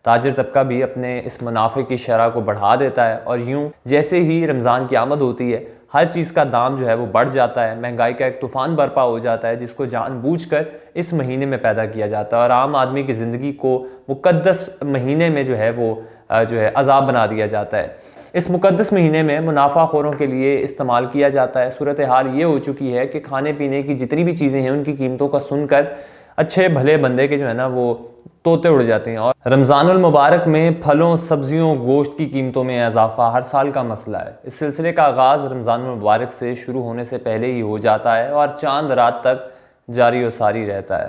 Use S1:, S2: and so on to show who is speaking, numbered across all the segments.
S1: ताजिर तबका भी अपने इस मुनाफे की शरह को बढ़ा देता है और यूं जैसे ही रमज़ान की आमद होती है हर चीज़ का दाम जो है वो बढ़ जाता है, महंगाई का एक तूफ़ान बर्पा हो जाता है जिसको जानबूझकर इस महीने में पैदा किया जाता है और आम आदमी की ज़िंदगी को मुक़द्दस महीने में जो है वो जो है अज़ाब बना दिया जाता है। इस मुक़द्दस महीने में मुनाफाखोरों के लिए इस्तेमाल किया जाता है। सूरत हाल ये हो चुकी है कि खाने पीने की जितनी भी चीज़ें हैं उनकी कीमतों का सुनकर अच्छे भले बंदे के जो है ना वो तोते उड़ जाते हैं। और रमज़ानुल मुबारक में फलों, सब्जियों, गोश्त की कीमतों में इजाफा हर साल का मसला है। इस सिलसिले का आगाज़ रमज़ानुल मुबारक से शुरू होने से पहले ही हो जाता है और चांद रात तक जारी व सारी रहता है।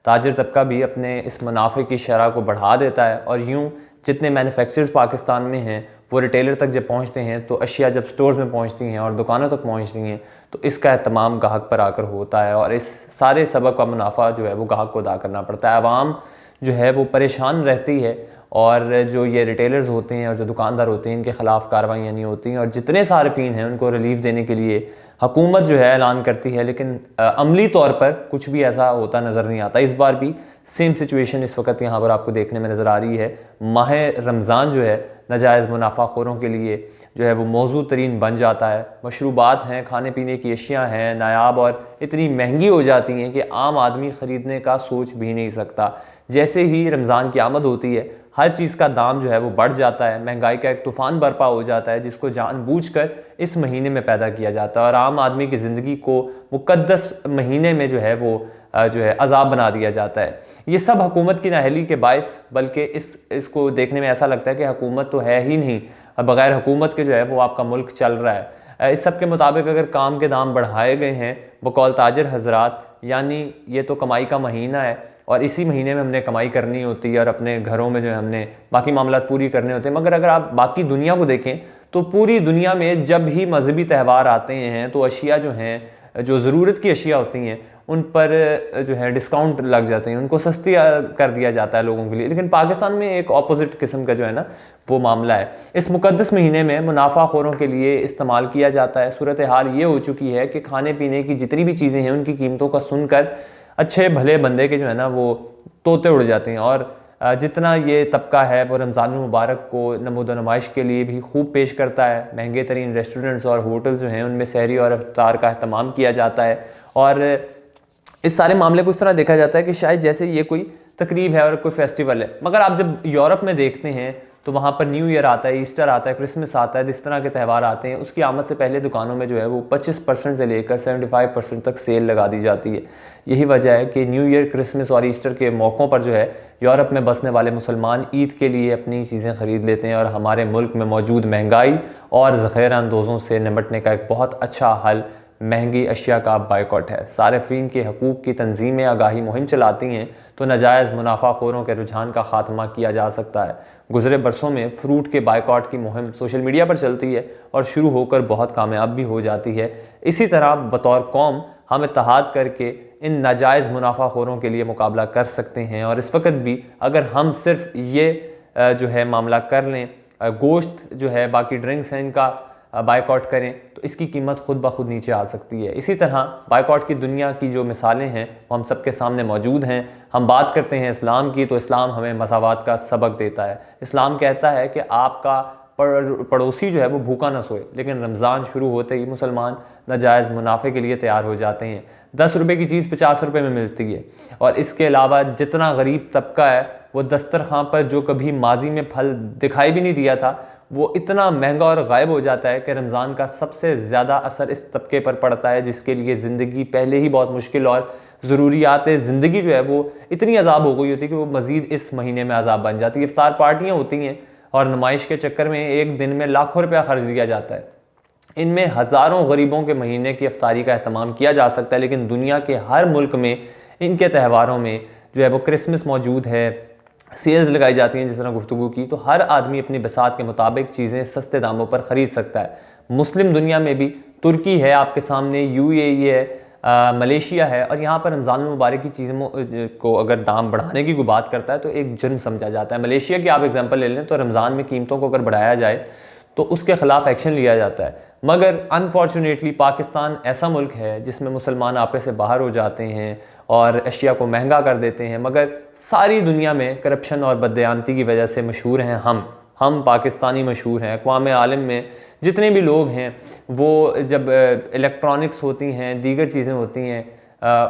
S1: ताजिर तबका भी अपने इस मुनाफे की शरह को बढ़ा देता है और यूं जितने मैन्युफैक्चरर्स पाकिस्तान में हैं वो रिटेलर तक जब पहुंचते हैं तो अशिया जब स्टोर्स में पहुंचती हैं और दुकानों तक पहुंचती हैं तो इसका एहतमाम गाहक पर आकर होता है और इस सारे सबक का मुनाफा जो है वो गाहक को अदा करना पड़ता है। आवाम जो है वो परेशान रहती है और जो ये रिटेलर्स होते हैं और जो दुकानदार होते हैं इनके ख़िलाफ़ कार्रवाइयाँ नहीं होती हैं और जितने सार्फिन हैं उनको रिलीफ देने के लिए हुकूमत जो है ऐलान करती है लेकिन अमली तौर पर कुछ भी ऐसा होता नज़र नहीं आता। इस बार भी सेम सिचुएशन इस वक्त यहाँ पर आपको देखने में नज़र आ रही है। माह रमज़ान जो है नाजायज़ मुनाफाखोरों के लिए जो है वो मौजू तरीन बन जाता है। मशरूबात हैं, खाने पीने की अशिया हैं नायाब और इतनी महंगी हो जाती हैं कि आम आदमी ख़रीदने का सोच भी नहीं सकता। जैसे ही रमज़ान की आमद होती है हर चीज़ का दाम जो है वो बढ़ जाता है, महंगाई का एक तूफ़ान बर्पा हो जाता है जिसको जानबूझकर इस महीने में पैदा किया जाता है और आम आदमी की ज़िंदगी को मुक़द्दस महीने में जो है वो जो है अज़ाब बना दिया जाता है। ये सब हुकूमत की नाअहली के बायस, बल्कि इसको देखने में ऐसा लगता है कि हुकूमत तो है ही नहीं, बग़ैर हुकूमत के जो है वो आपका मुल्क चल रहा है। इस सब के मुताबिक अगर काम के दाम बढ़ाए गए हैं बकौल ताजिर हजरात, यानी ये तो कमाई का महीना है और इसी महीने में हमने कमाई करनी होती है और अपने घरों में जो है हमने बाकी मामलात पूरी करने होते हैं। मगर अगर आप बाकी दुनिया को देखें तो पूरी दुनिया में जब भी मजहबी त्यौहार आते हैं तो अशिया जो हैं, जो ज़रूरत की अशिया होती हैं उन पर जो है डिस्काउंट लग जाते हैं, उनको सस्ती कर दिया जाता है लोगों के लिए। लेकिन पाकिस्तान में एक ऑपोजिट किस्म का जो है ना वो मामला है। इस मुक़द्दस महीने में मुनाफाखोरों के लिए इस्तेमाल किया जाता है। सूरत हाल ये हो चुकी है कि खाने पीने की जितनी भी चीज़ें हैं उनकी कीमतों का सुनकर अच्छे भले बंदे के जो है ना वो तोते उड़ जाते हैं। और जितना ये तबका है वो रमज़ान मुबारक को नमूद नुमाइश के लिए भी खूब पेश करता है। महंगे तरीन रेस्टोरेंट्स और होटल्स जो हैं उनमें सहरी और इफ्तार का अहतमाम किया जाता है और इस सारे मामले को इस तरह देखा जाता है कि शायद जैसे ये कोई तकरीब है और कोई फेस्टिवल है। मगर आप जब यूरोप में देखते हैं तो वहाँ पर न्यू ईयर आता है, ईस्टर आता है, क्रिसमस आता है, इस तरह के त्यौहार आते हैं, उसकी आमद से पहले दुकानों में जो है वो 25% से लेकर 75% तक सेल लगा दी जाती है। यही वजह है कि न्यू ईयर, क्रिसमस और ईस्टर के मौक़ों पर जो है यूरोप में बसने वाले मुसलमान ईद के लिए अपनी चीज़ें ख़रीद लेते हैं और हमारे मुल्क में मौजूद महंगाई और ज़ख़ीर अंदोज़ों से निपटने का एक बहुत अच्छा हल महंगी अशिया का बाइकॉट है। सार्फिन के हकूक़ की तंजीमें आगाही मुहिम चलाती हैं तो नाजायज़ मुनाफाखोरों के रुझान का खात्मा किया जा सकता है। गुज़रे बरसों में फ़्रूट के बाइकॉट की मुहिम सोशल मीडिया पर चलती है और शुरू होकर बहुत कामयाब भी हो जाती है। इसी तरह बतौर कौम हम इत्तेहाद करके इन नाजायज़ मुनाफाखोरों के लिए मुकाबला कर सकते हैं। और इस वक्त भी अगर हम सिर्फ ये जो है मामला कर लें, गोश्त जो है, बाकी ड्रिंक्स हैं, इनका बाइकॉट करें तो इसकी कीमत खुद ब खुद नीचे आ सकती है। इसी तरह बाइकॉट की दुनिया की जो मिसालें हैं वो हम सबके सामने मौजूद हैं। हम बात करते हैं इस्लाम की तो इस्लाम हमें मसावात का सबक देता है। इस्लाम कहता है कि आपका पड़ोसी जो है वो भूखा ना सोए, लेकिन रमज़ान शुरू होते ही मुसलमान नाजायज़ मुनाफे के लिए तैयार हो जाते हैं। 10 रुपये की चीज़ 50 रुपये में मिलती है और इसके अलावा जितना गरीब तबका है वो दस्तरखां पर जो कभी माजी में फल दिखाई भी नहीं दिया था वो इतना महंगा और गायब हो जाता है कि रमज़ान का सबसे ज़्यादा असर इस तबके पर पड़ता है जिसके लिए ज़िंदगी पहले ही बहुत मुश्किल और ज़रूरियात ज़िंदगी जो है वो इतनी अजाब हो गई होती है कि वो मज़ीद इस महीने में अजाब बन जाती है। इफ्तार पार्टियाँ होती हैं और नुमाइश के चक्कर में एक दिन में लाखों रुपया खर्च दिया जाता है। इनमें हज़ारों गरीबों के महीने की इफ्तारी का अहतमाम किया जा सकता है। लेकिन दुनिया के हर मुल्क में इनके त्योहारों में जो है वो क्रिसमस मौजूद है, सेल्स लगाई जाती हैं जिस तरह गुफ्तगू की, तो हर आदमी अपनी बसात के मुताबिक चीज़ें सस्ते दामों पर ख़रीद सकता है। मुस्लिम दुनिया में भी तुर्की है आपके सामने, UAE है, मलेशिया है और यहाँ पर रमज़ान मुबारक की चीज़ों को अगर दाम बढ़ाने की कोई बात करता है तो एक जुर्म समझा जाता है। मलेशिया की आप एग्जांपल ले लें तो रमज़ान में कीमतों को अगर बढ़ाया जाए तो उसके ख़िलाफ़ एक्शन लिया जाता है। मगर अनफॉर्चुनेटली पाकिस्तान ऐसा मुल्क है जिसमें मुसलमान आपे से बाहर हो जाते हैं और अशिया को महंगा कर देते हैं। मगर सारी दुनिया में करप्शन और बददयांती की वजह से मशहूर हैं हम पाकिस्तानी मशहूर हैं। अक़वाम आलम में जितने भी लोग हैं वो जब इलेक्ट्रॉनिक्स होती हैं, दीगर चीज़ें होती हैं,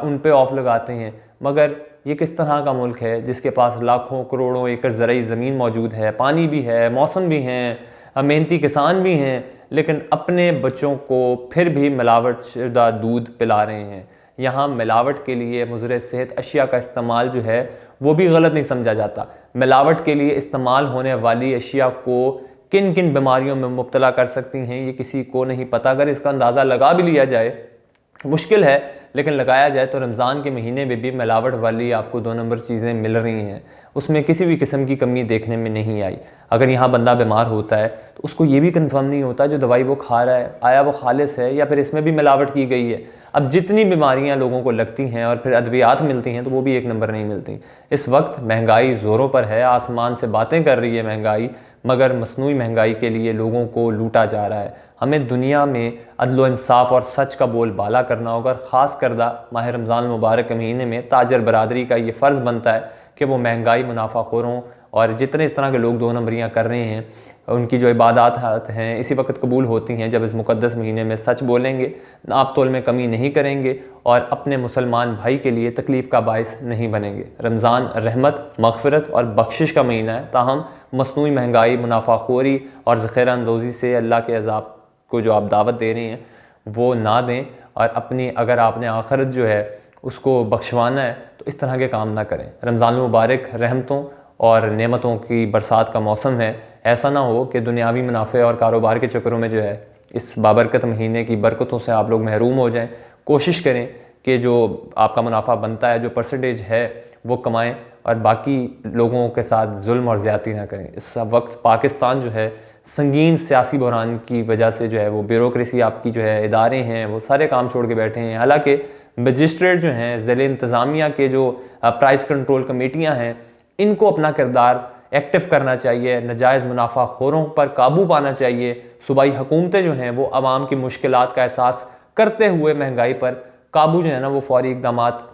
S1: उन पे ऑफ लगाते हैं। मगर ये किस तरह का मुल्क है जिसके पास लाखों करोड़ों एकड़ ज़रई ज़मीन मौजूद है, पानी भी है, मौसम भी हैं, मेहनती किसान भी हैं, लेकिन अपने बच्चों को फिर भी मिलावट शुदा दूध पिला रहे हैं। यहाँ मिलावट के लिए मुज़र सेहत अशिया का इस्तेमाल जो है वो भी गलत नहीं समझा जाता। मिलावट के लिए इस्तेमाल होने वाली अशिया को किन किन बीमारियों में मुब्तला कर सकती हैं ये किसी को नहीं पता। अगर इसका अंदाज़ा लगा भी लिया जाए, मुश्किल है, लेकिन लगाया जाए तो रमज़ान के महीने में भी मिलावट वाली आपको 2 नंबर चीज़ें मिल रही हैं। उसमें किसी भी किस्म की कमी देखने में नहीं आई। अगर यहाँ बंदा बीमार होता है तो उसको ये भी कंफर्म नहीं होता जो दवाई वो खा रहा है आया वो खालिस है या फिर इसमें भी मिलावट की गई है। अब जितनी बीमारियाँ लोगों को लगती हैं और फिर अद्वियात मिलती हैं तो वो भी 1 नंबर नहीं मिलती। इस वक्त महंगाई ज़ोरों पर है, आसमान से बातें कर रही है महंगाई, मगर मसनूई महंगाई के लिए लोगों को लूटा जा रहा है। हमें दुनिया में अदल व इंसाफ और सच का बोल बाला करना होगा। ख़ास करदा माह रमज़ान मुबारक के महीने में ताजर बरादरी का ये फ़र्ज़ बनता है कि वो महंगाई, मुनाफाखोरों और जितने इस तरह के लोग 2 नंबरियाँ कर रहे हैं उनकी जो इबादत हैं इसी वक्त कबूल होती हैं जब इस मुक़द्दस महीने में सच बोलेंगे, नाप तोल में कमी नहीं करेंगे और अपने मुसलमान भाई के लिए तकलीफ़ का बायस नहीं बनेंगे। रमज़ान रहमत, मग़फ़िरत और बख्शिश का महीना है, ताहम मसनूई महंगाई, मुनाफाखोरी और ज़ख़ीरा अंदोज़ी से अल्लाह के अज़ाब को जो आप दावत दे रहे हैं वो ना दें। और अपनी अगर आपने आखिरत जो है उसको बख्शवाना है तो इस तरह के काम ना करें। रमज़ान मुबारक रहमतों और नेमतों की बरसात का मौसम है। ऐसा ना हो कि दुनियावी मुनाफे और कारोबार के चक्करों में जो है इस बाबरकत महीने की बरकतों से आप लोग महरूम हो जाएं। कोशिश करें कि जो आपका मुनाफा बनता है, जो परसेंटेज है वो कमाएं और बाकी लोगों के साथ जुल्म और ज़्यादती ना करें। इस वक्त पाकिस्तान जो है संगीन सियासी बहरान की वजह से जो है वो ब्यूरोक्रेसी आपकी जो है इदारे हैं वो सारे काम छोड़ के बैठे हैं। हालांकि मजिस्ट्रेट जो हैं, ज़िले इंतज़ामिया के जो प्राइस कंट्रोल कमेटियाँ हैं, इनको अपना किरदार एक्टिव करना चाहिए, नजायज़ मुनाफाखोरों पर काबू पाना चाहिए। सूबाई हुकूमतें जो हैं वो आवाम की मुश्किलात का एहसास करते हुए महंगाई पर काबू जो है ना वो फौरी इक़दामात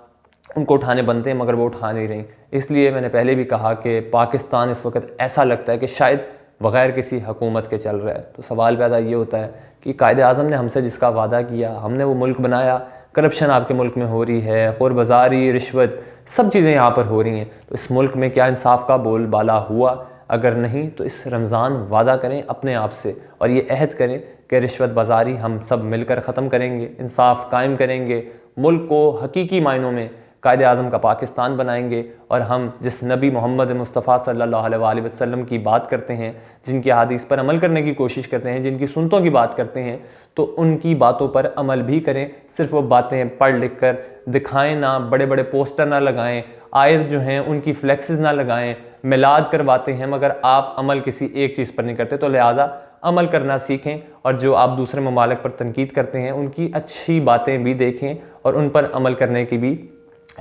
S1: उनको उठाने बनते हैं, मगर वो उठा नहीं रही। इसलिए मैंने पहले भी कहा कि पाकिस्तान इस वक्त ऐसा लगता है कि शायद बग़ैर किसी हुकूमत के चल रहा है। तो सवाल पैदा ये होता है कि कायदे आज़म ने हमसे जिसका वादा किया, हमने वो मुल्क बनाया, करप्शन आपके मुल्क में हो रही है, खुर बाज़ारी, रिश्वत, सब चीज़ें यहाँ पर हो रही हैं, तो इस मुल्क में क्या इंसाफ का बोलबाला हुआ? अगर नहीं तो इस रमज़ान वादा करें अपने आप से और ये अहद करें कि रिश्वत बाज़ारी हम सब मिलकर ख़त्म करेंगे, इंसाफ कायम करेंगे, मुल्क को हकीकी मायनों में कायदे आज़म का पाकिस्तान बनाएंगे। और हम जिस नबी मोहम्मद मुस्तफ़ा सल्लल्लाहु अलैहि वसल्लम की बात करते हैं, जिनकी हदीस पर अमल करने की कोशिश करते हैं, जिनकी सुन्नतों की बात करते हैं, तो उनकी बातों पर अमल भी करें। सिर्फ वो बातें पढ़ लिख कर दिखाएं ना, बड़े बड़े पोस्टर ना लगाएं, आयत जो हैं उनकी फ्लेक्सेस ना लगाएं, मिलाद करवाते हैं मगर आप अमल किसी एक चीज़ पर नहीं करते। तो लिहाजा अमल करना सीखें और जो आप दूसरे ममालिक पर तनकीद करते हैं उनकी अच्छी बातें भी देखें और उन पर अमल करने की भी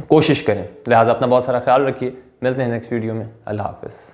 S1: कोशिश करें। लिहाजा अपना बहुत सारा ख्याल रखिए। मिलते हैं नेक्स्ट वीडियो में। अल्लाह हाफ़िज़।